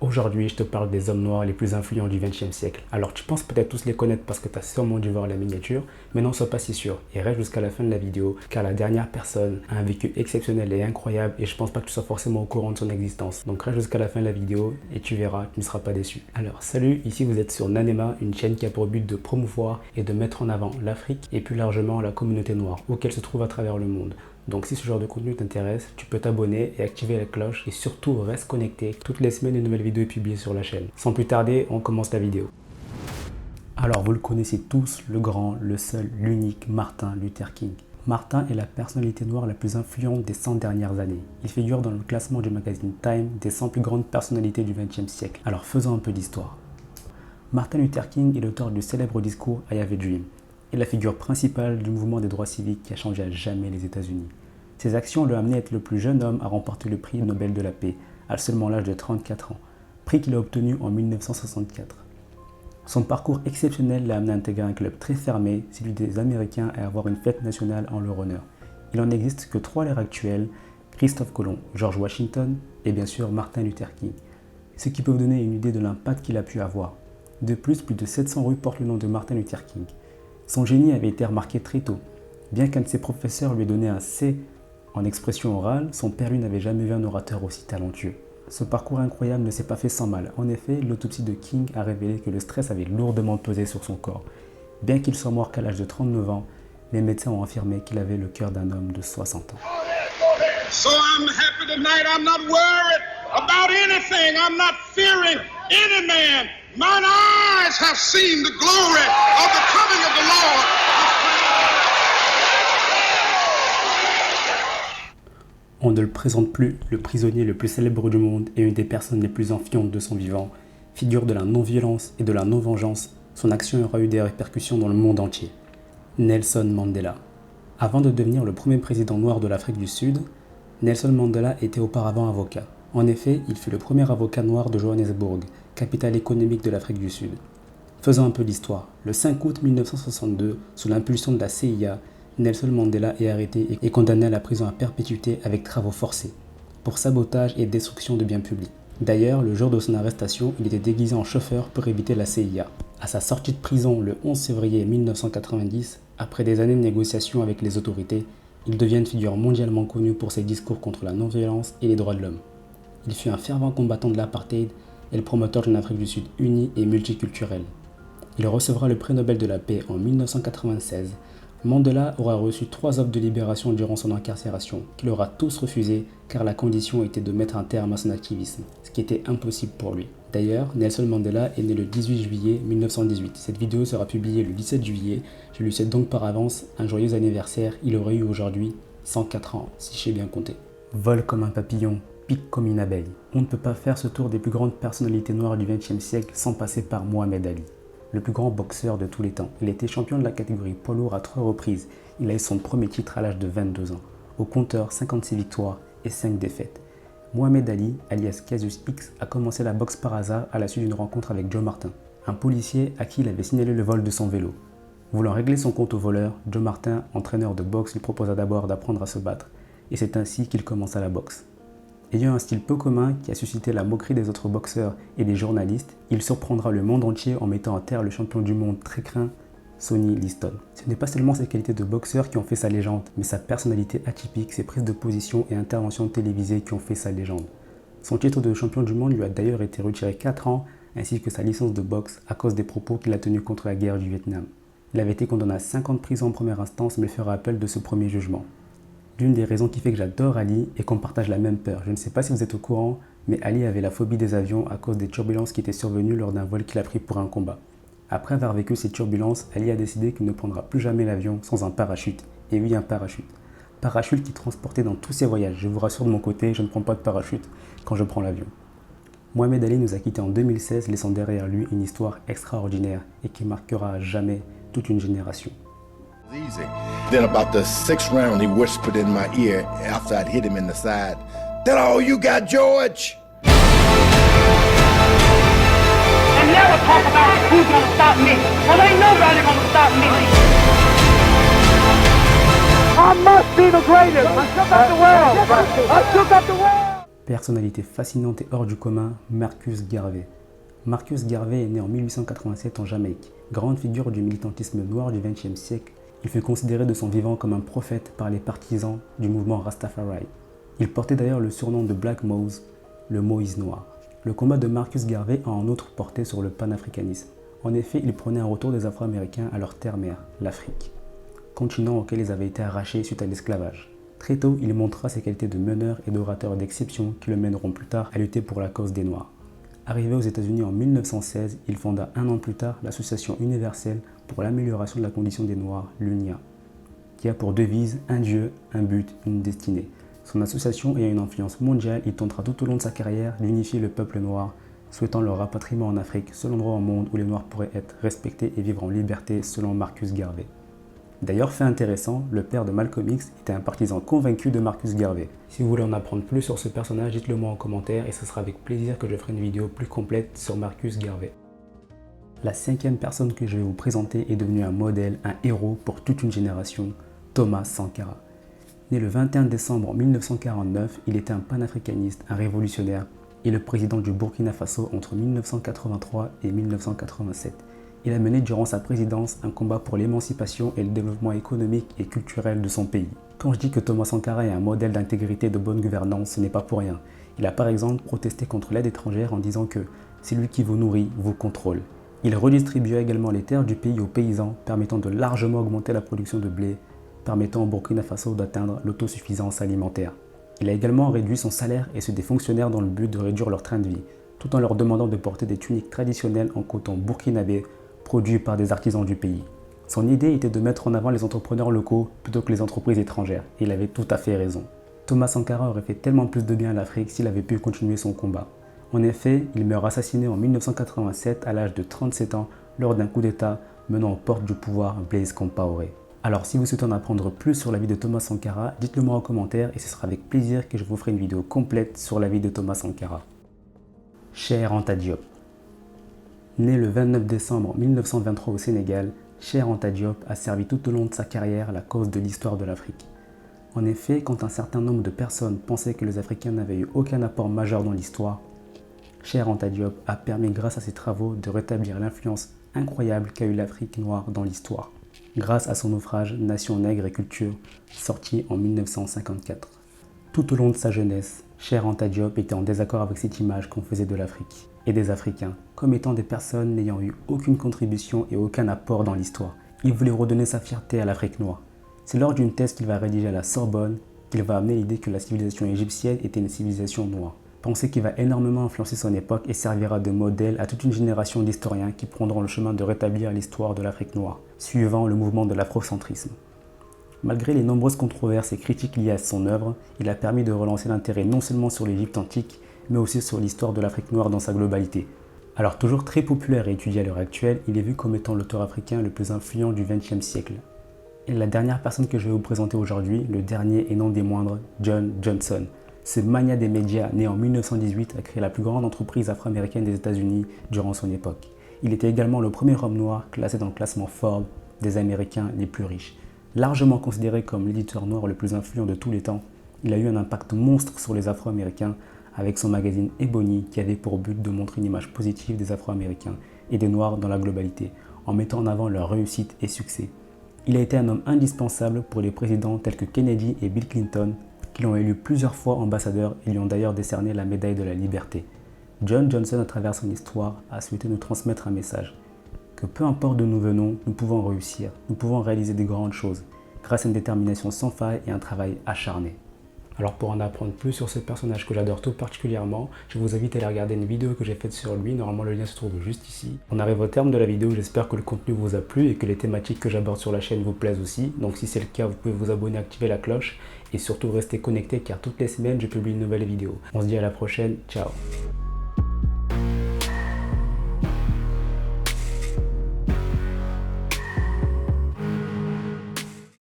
Aujourd'hui, je te parle des hommes noirs les plus influents du XXe siècle. Alors, tu penses peut-être tous les connaître parce que tu as sûrement dû voir la miniature, mais non, sois pas si sûr et reste jusqu'à la fin de la vidéo car la dernière personne a un vécu exceptionnel et incroyable et je pense pas que tu sois forcément au courant de son existence. Donc, reste jusqu'à la fin de la vidéo et tu verras, tu ne seras pas déçu. Alors, salut, ici vous êtes sur Nanema, une chaîne qui a pour but de promouvoir et de mettre en avant l'Afrique et plus largement la communauté noire, où qu'elle se trouve à travers le monde. Donc si ce genre de contenu t'intéresse, tu peux t'abonner et activer la cloche et surtout reste connecté. Toutes les semaines, une nouvelle vidéo est publiée sur la chaîne. Sans plus tarder, on commence la vidéo. Alors vous le connaissez tous, le grand, le seul, l'unique Martin Luther King. Martin est la personnalité noire la plus influente des 100 dernières années. Il figure dans le classement du magazine Time des 100 plus grandes personnalités du XXe siècle. Alors faisons un peu d'histoire. Martin Luther King est l'auteur du célèbre discours I Have a Dream et la figure principale du mouvement des droits civiques qui a changé à jamais les États-Unis. Ses actions l'ont amené à être le plus jeune homme à remporter le prix Nobel de la paix, à seulement l'âge de 34 ans, prix qu'il a obtenu en 1964. Son parcours exceptionnel l'a amené à intégrer un club très fermé, celui des Américains, et à avoir une fête nationale en leur honneur. Il n'en existe que 3 à l'heure actuelle, Christophe Colomb, George Washington et bien sûr Martin Luther King, ce qui peut vous donner une idée de l'impact qu'il a pu avoir. De plus de 700 rues portent le nom de Martin Luther King. Son génie avait été remarqué très tôt. Bien qu'un de ses professeurs lui ait donné un C en expression orale, son père lui n'avait jamais vu un orateur aussi talentueux. Ce parcours incroyable ne s'est pas fait sans mal. En effet, l'autopsie de King a révélé que le stress avait lourdement pesé sur son corps. Bien qu'il soit mort qu'à l'âge de 39 ans, les médecins ont affirmé qu'il avait le cœur d'un homme de 60 ans. So I'm happy tonight. I'm not worried about anything. I'm not fearing any man. Mine eyes have seen the glory of the coming of the Lord. On ne le présente plus, le prisonnier le plus célèbre du monde et une des personnes les plus influentes de son vivant, figure de la non-violence et de la non-vengeance, son action aura eu des répercussions dans le monde entier. Nelson Mandela. Avant de devenir le premier président noir de l'Afrique du Sud, Nelson Mandela était auparavant avocat. En effet, il fut le premier avocat noir de Johannesburg, capitale économique de l'Afrique du Sud. Faisons un peu d'histoire. Le 5 août 1962, sous l'impulsion de la CIA, Nelson Mandela est arrêté et condamné à la prison à perpétuité avec travaux forcés, pour sabotage et destruction de biens publics. D'ailleurs, le jour de son arrestation, il était déguisé en chauffeur pour éviter la CIA. À sa sortie de prison le 11 février 1990, après des années de négociations avec les autorités, il devient une figure mondialement connue pour ses discours contre la non-violence et les droits de l'homme. Il fut un fervent combattant de l'apartheid et le promoteur d'une Afrique du Sud unie et multiculturelle. Il recevra le prix Nobel de la paix en 1996. Mandela aura reçu 3 offres de libération durant son incarcération, qu'il aura tous refusées car la condition était de mettre un terme à son activisme, ce qui était impossible pour lui. D'ailleurs, Nelson Mandela est né le 18 juillet 1918. Cette vidéo sera publiée le 17 juillet. Je lui souhaite donc par avance un joyeux anniversaire. Il aurait eu aujourd'hui 104 ans, si j'ai bien compté. Vole comme un papillon, pique comme une abeille. On ne peut pas faire ce tour des plus grandes personnalités noires du XXe siècle sans passer par Mohamed Ali, le plus grand boxeur de tous les temps. Il a été champion de la catégorie poids lourd à 3 reprises. Il a eu son premier titre à l'âge de 22 ans. Au compteur, 56 victoires et 5 défaites. Mohamed Ali, alias Cassius X, a commencé la boxe par hasard à la suite d'une rencontre avec Joe Martin, un policier à qui il avait signalé le vol de son vélo. Voulant régler son compte au voleur, Joe Martin, entraîneur de boxe, lui proposa d'abord d'apprendre à se battre, et c'est ainsi qu'il commença la boxe. Ayant un style peu commun qui a suscité la moquerie des autres boxeurs et des journalistes, il surprendra le monde entier en mettant à terre le champion du monde très craint, Sonny Liston. Ce n'est pas seulement ses qualités de boxeur qui ont fait sa légende, mais sa personnalité atypique, ses prises de position et interventions télévisées qui ont fait sa légende. Son titre de champion du monde lui a d'ailleurs été retiré 4 ans, ainsi que sa licence de boxe à cause des propos qu'il a tenus contre la guerre du Vietnam. Il avait été condamné à 5 ans de prison en première instance, mais fera appel de ce premier jugement. L'une des raisons qui fait que j'adore Ali est qu'on partage la même peur. Je ne sais pas si vous êtes au courant, mais Ali avait la phobie des avions à cause des turbulences qui étaient survenues lors d'un vol qu'il a pris pour un combat. Après avoir vécu ces turbulences, Ali a décidé qu'il ne prendra plus jamais l'avion sans un parachute. Et oui, un parachute. Parachute qui transportait dans tous ses voyages. Je vous rassure de mon côté, je ne prends pas de parachute quand je prends l'avion. Mohamed Ali nous a quittés en 2016, laissant derrière lui une histoire extraordinaire et qui marquera à jamais toute une génération. Easy. Then about the 6th round, he whispered in my ear after I'd hit him in the side, "That all you got, George?" And never talk about who's gonna stop me. Well, ain't nobody gonna stop me. I must be the greatest. I shook up the world. I shook up the world. Personnalité fascinante et hors du commun, Marcus Garvey. Marcus Garvey est né en 1887 en Jamaïque. Grande figure du militantisme noir du XXe siècle, il fut considéré de son vivant comme un prophète par les partisans du mouvement Rastafari. Il portait d'ailleurs le surnom de Black Mose, le Moïse noir. Le combat de Marcus Garvey a en outre porté sur le panafricanisme. En effet, il prenait un retour des Afro-Américains à leur terre-mère, l'Afrique, continent auquel ils avaient été arrachés suite à l'esclavage. Très tôt, il montra ses qualités de meneur et d'orateur d'exception qui le mèneront plus tard à lutter pour la cause des Noirs. Arrivé aux États-Unis en 1916, il fonda un an plus tard l'Association universelle pour l'amélioration de la condition des Noirs, l'UNIA, qui a pour devise un Dieu, un but, une destinée. Son association ayant une influence mondiale, il tentera tout au long de sa carrière d'unifier le peuple noir, souhaitant leur rapatriement en Afrique, seul endroit au monde où les Noirs pourraient être respectés et vivre en liberté selon Marcus Garvey. D'ailleurs, fait intéressant, le père de Malcolm X était un partisan convaincu de Marcus Garvey. Si vous voulez en apprendre plus sur ce personnage, dites-le moi en commentaire et ce sera avec plaisir que je ferai une vidéo plus complète sur Marcus Garvey. La 5e personne que je vais vous présenter est devenue un modèle, un héros pour toute une génération, Thomas Sankara. Né le 21 décembre 1949, il était un panafricaniste, un révolutionnaire et le président du Burkina Faso entre 1983 et 1987. Il a mené durant sa présidence un combat pour l'émancipation et le développement économique et culturel de son pays. Quand je dis que Thomas Sankara est un modèle d'intégrité et de bonne gouvernance, ce n'est pas pour rien. Il a par exemple protesté contre l'aide étrangère en disant que « celui qui vous nourrit vous contrôle ». Il redistribua également les terres du pays aux paysans, permettant de largement augmenter la production de blé, permettant au Burkina Faso d'atteindre l'autosuffisance alimentaire. Il a également réduit son salaire et ceux des fonctionnaires dans le but de réduire leur train de vie, tout en leur demandant de porter des tuniques traditionnelles en coton burkinabé produits par des artisans du pays. Son idée était de mettre en avant les entrepreneurs locaux plutôt que les entreprises étrangères, et il avait tout à fait raison. Thomas Sankara aurait fait tellement plus de bien à l'Afrique s'il avait pu continuer son combat. En effet, il meurt assassiné en 1987 à l'âge de 37 ans lors d'un coup d'État menant aux portes du pouvoir Blaise Compaoré. Alors si vous souhaitez en apprendre plus sur la vie de Thomas Sankara, dites-le moi en commentaire et ce sera avec plaisir que je vous ferai une vidéo complète sur la vie de Thomas Sankara. Cheikh Anta Diop. Né le 29 décembre 1923 au Sénégal, Cheikh Anta Diop a servi tout au long de sa carrière la cause de l'histoire de l'Afrique. En effet, quand un certain nombre de personnes pensaient que les Africains n'avaient eu aucun apport majeur dans l'histoire, Cheikh Anta Diop a permis grâce à ses travaux de rétablir l'influence incroyable qu'a eu l'Afrique noire dans l'histoire, grâce à son ouvrage Nation nègre et culture, sorti en 1954. Tout au long de sa jeunesse, Cheikh Anta Diop était en désaccord avec cette image qu'on faisait de l'Afrique et des Africains, comme étant des personnes n'ayant eu aucune contribution et aucun apport dans l'histoire. Il voulait redonner sa fierté à l'Afrique noire. C'est lors d'une thèse qu'il va rédiger à la Sorbonne qu'il va amener l'idée que la civilisation égyptienne était une civilisation noire. Pensée qui va énormément influencer son époque et servira de modèle à toute une génération d'historiens qui prendront le chemin de rétablir l'histoire de l'Afrique noire, suivant le mouvement de l'afrocentrisme. Malgré les nombreuses controverses et critiques liées à son œuvre, il a permis de relancer l'intérêt non seulement sur l'Égypte antique, mais aussi sur l'histoire de l'Afrique noire dans sa globalité. Alors toujours très populaire et étudié à l'heure actuelle, il est vu comme étant l'auteur africain le plus influent du XXe siècle. Et la dernière personne que je vais vous présenter aujourd'hui, le dernier et non des moindres, John Johnson. Ce magnat des médias, né en 1918, a créé la plus grande entreprise afro-américaine des États-Unis durant son époque. Il était également le premier homme noir classé dans le classement Forbes des Américains les plus riches. Largement considéré comme l'éditeur noir le plus influent de tous les temps, il a eu un impact monstre sur les Afro-Américains avec son magazine Ebony qui avait pour but de montrer une image positive des Afro-Américains et des Noirs dans la globalité, en mettant en avant leur réussite et succès. Il a été un homme indispensable pour les présidents tels que Kennedy et Bill Clinton, qui l'ont élu plusieurs fois ambassadeur et lui ont d'ailleurs décerné la médaille de la liberté. John Johnson, à travers son histoire, a souhaité nous transmettre un message. Que peu importe d'où nous venons, nous pouvons réussir, nous pouvons réaliser des grandes choses, grâce à une détermination sans faille et un travail acharné. Alors pour en apprendre plus sur ce personnage que j'adore tout particulièrement, je vous invite à aller regarder une vidéo que j'ai faite sur lui, normalement le lien se trouve juste ici. On arrive au terme de la vidéo, j'espère que le contenu vous a plu et que les thématiques que j'aborde sur la chaîne vous plaisent aussi. Donc si c'est le cas, vous pouvez vous abonner, activer la cloche et surtout rester connecté car toutes les semaines je publie une nouvelle vidéo. On se dit à la prochaine, ciao.